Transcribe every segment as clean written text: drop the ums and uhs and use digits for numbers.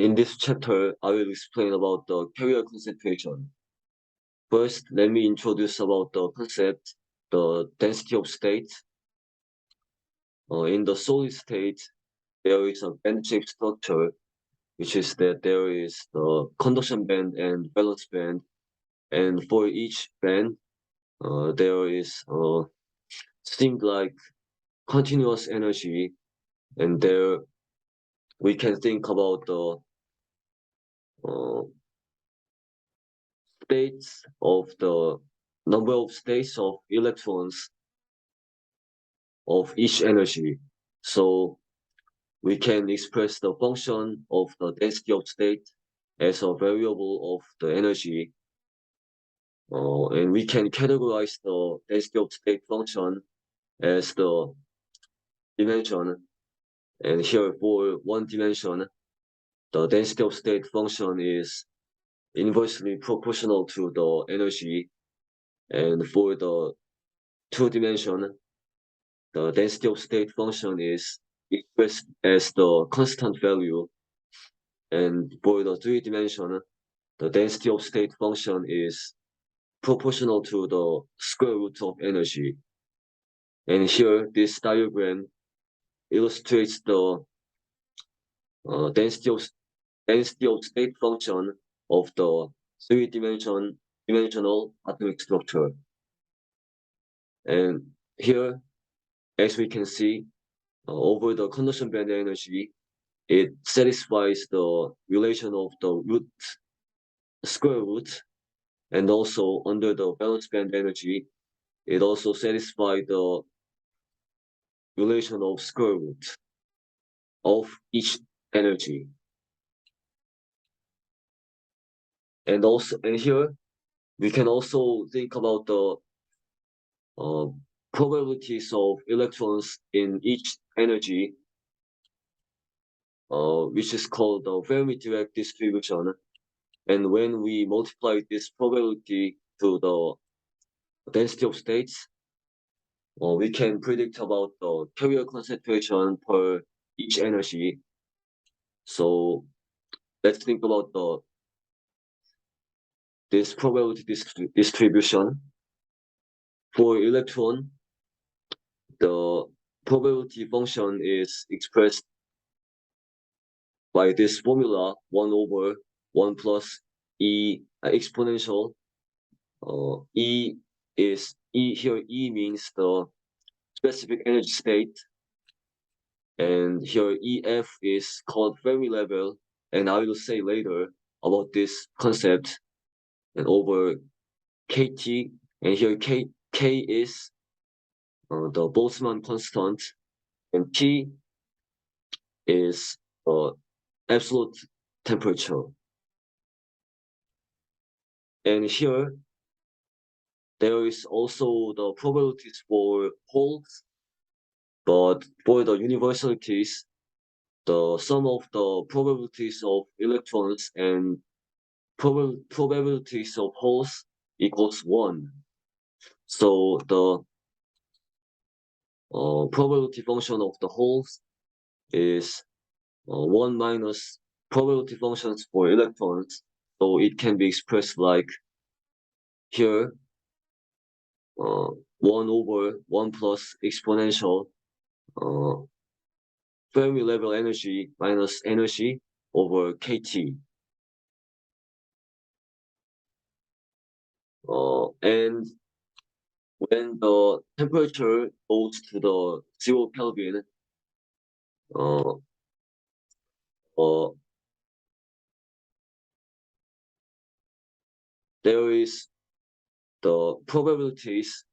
In this chapter, I will explain about the carrier concentration. First, let me introduce about the concept, the density of state. In the solid state, there is a band-shaped structure, which is that there is the conduction band and valence band, and for each band, there is seemed like continuous energy, and there we can think about the uh, states of the number of states of electrons of each energy. So we can express the function of the density of state as a variable of the energy. And we can categorize the density of state function as the dimension. And here for one dimension, the density of state function is inversely proportional to the energy. And for the two dimension, the density of state function is expressed as the constant value. And for the three dimension, the density of state function is proportional to the square root of energy. And here, this diagram illustrates the density of state function of the three-dimensional atomic structure. And here, as we can see, over the conduction band energy, it satisfies the relation of the square root, and also under the valence band energy, it also satisfies the relation of square root of each energy. And here we can also think about the probabilities of electrons in each energy, which is called the Fermi-Dirac distribution. And when we multiply this probability to the density of states, we can predict about the carrier concentration per each energy. So let's think about this probability distribution. For electron, the probability function is expressed by this formula 1 over 1 plus E exponential. E is E here. E means the specific energy state, and here EF is called Fermi level, and I will say later about this concept. And over KT, and here K is the Boltzmann constant, and T is absolute temperature. And here, there is also the probabilities for holes, but for the universalities, the sum of the probabilities of electrons and probabilities of holes equals 1. So the probability function of the holes is 1 minus probability functions for electrons. So it can be expressed like here, 1 over 1 plus exponential Fermi level energy minus energy over KT. And when the temperature goes to the 0 Kelvin, uh, there is the probabilities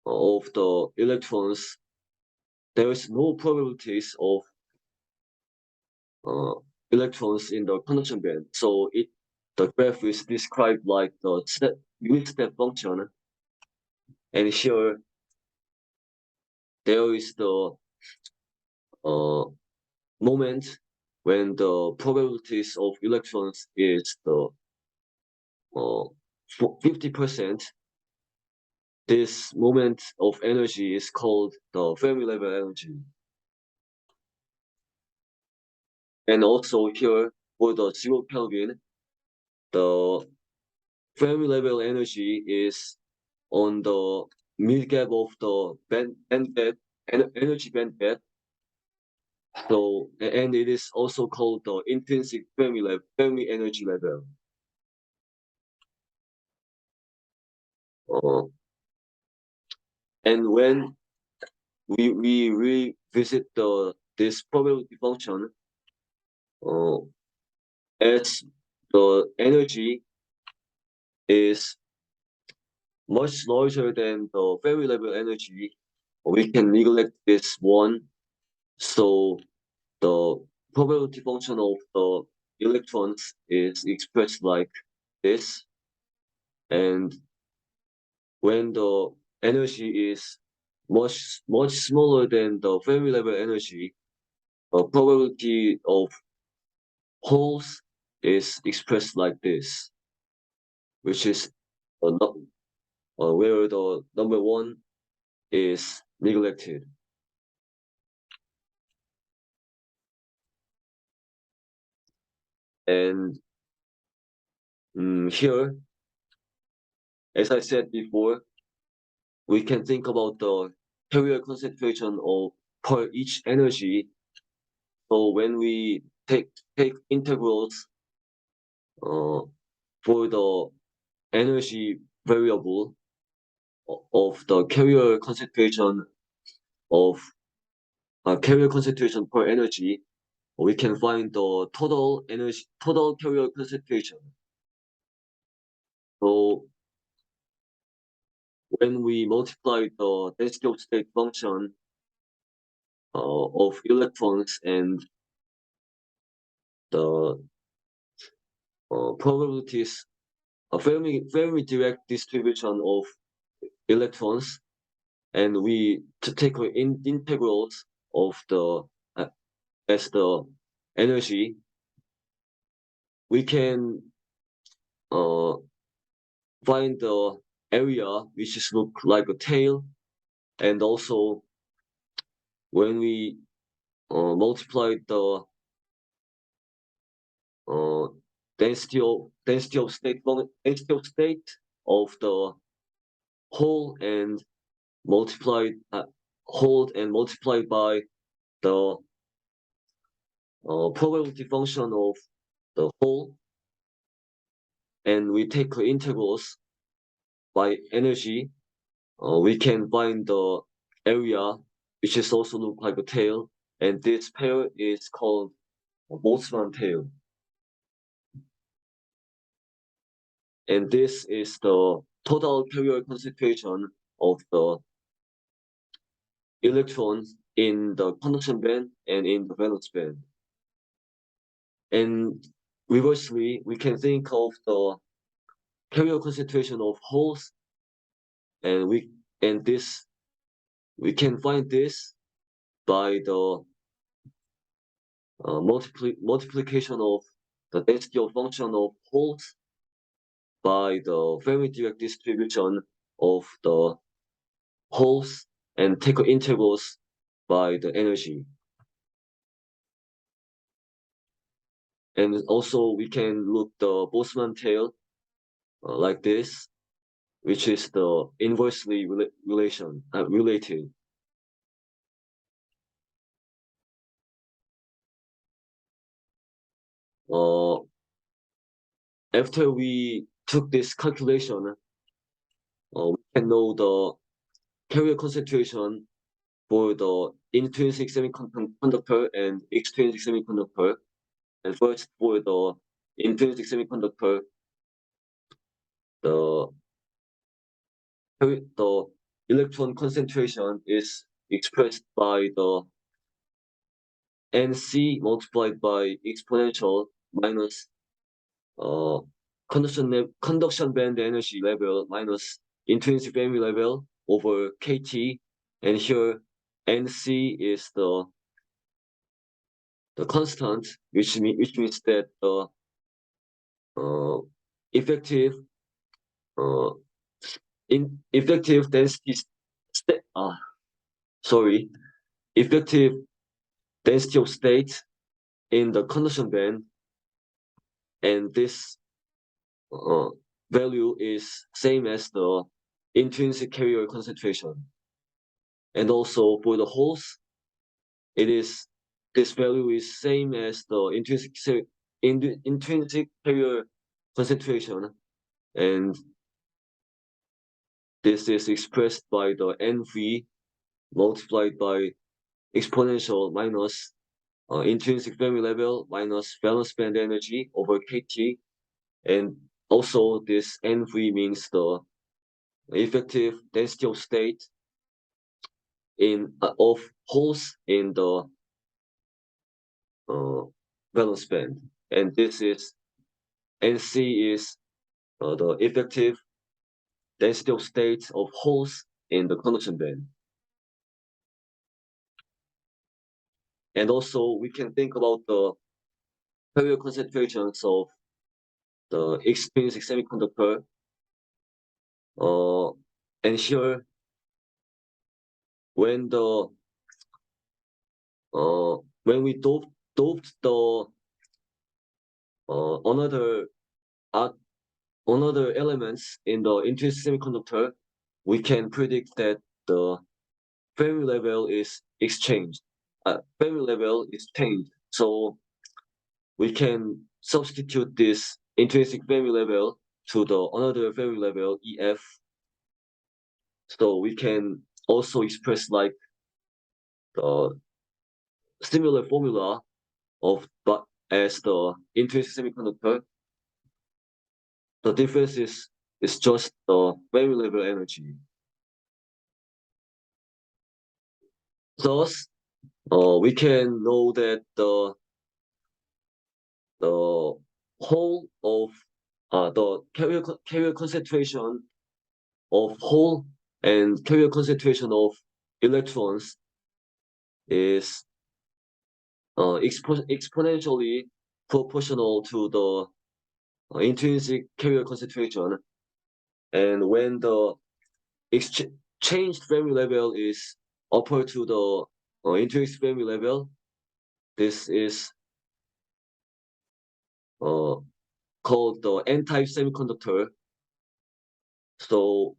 of the electrons. There is no probabilities of electrons in the conduction band. So the graph is described like the unit step function. And here there is the moment when the probabilities of electrons is the 50%. This moment of energy is called the Fermi level energy. And also here for the 0 Kelvin, the Fermi level energy is on the mid gap of the energy bandgap. So, and it is also called the intrinsic Fermi energy level. And when we revisit this probability function, as the energy is much larger than the Fermi level energy, we can neglect this one. So the probability function of the electrons is expressed like this. And when the energy is much smaller than the Fermi level energy, the probability of holes is expressed like this, which is where the number one is neglected. And here, as I said before, we can think about the carrier concentration of per each energy. So when we take integrals for the energy variable of the carrier concentration of carrier concentration per energy, we can find the total carrier concentration. So when we multiply the density of state function of electrons and the probabilities, a very direct distribution of electrons, and we take integrals of the as the energy, we can find the area which is look like a tail, and also when we multiply the density of state of the whole and multiplied by the probability function of the whole, and we take integrals by energy, we can find the area which is also look like a tail, and this pair is called a Boltzmann tail. And this is the total carrier concentration of the electrons in the conduction band and in the valence band. And reversely, we can think of the carrier concentration of holes, and we can find this by the multiplication of the density of function of holes by the very direct distribution of the holes and take integrals by the energy. And also we can look the Boltzmann tail like this, which is the inversely related. After we took this calculation, we can know the carrier concentration for the intrinsic semiconductor and extrinsic semiconductor. And first, for the intrinsic semiconductor, the electron concentration is expressed by the NC multiplied by exponential minus conduction band energy level minus intrinsic Fermi level over KT, and here NC is the constant, which means that the effective effective density effective density of state in the conduction band, and this value is same as the intrinsic carrier concentration. And also for the holes, this value is same as the intrinsic carrier concentration, and this is expressed by the NV multiplied by exponential minus intrinsic Fermi level minus valence band energy over KT, and also this NV means the effective density of state of holes in the valence band, and this is NC is the effective density of state of holes in the conduction band. And also we can think about the carrier concentrations of the extrinsic semiconductor. And here when we doped the another elements in the intrinsic semiconductor, we can predict that the Fermi level is exchanged. Fermi level is changed. So we can substitute this intrinsic Fermi level to the another Fermi level EF. So we can also express like the similar formula of but as the intrinsic semiconductor. The difference is just the Fermi level energy. Thus, we can know that the whole of the carrier concentration of hole and carrier concentration of electrons is exponentially proportional to the intrinsic carrier concentration, and when the changed Fermi level is upper to the intrinsic Fermi level, this is called the N-type semiconductor. So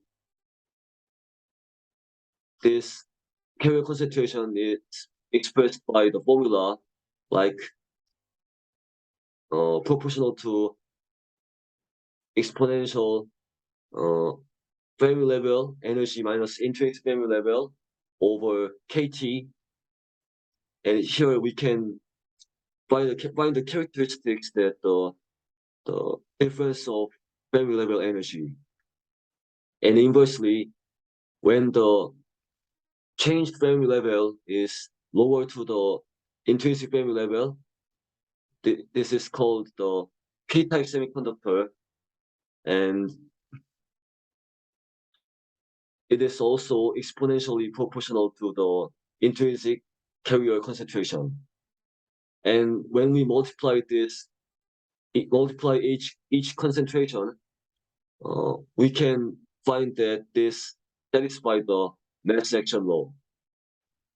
this carrier concentration is expressed by the formula like proportional to exponential Fermi level energy minus intrinsic Fermi level over KT. And here we can find the characteristics that the difference of Fermi level energy. And inversely, when the changed Fermi level is lower to the intrinsic Fermi level, this is called the P-type semiconductor, and it is also exponentially proportional to the intrinsic carrier concentration. And when we multiply each concentration, we can find that this satisfies the mass action law.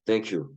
Thank you.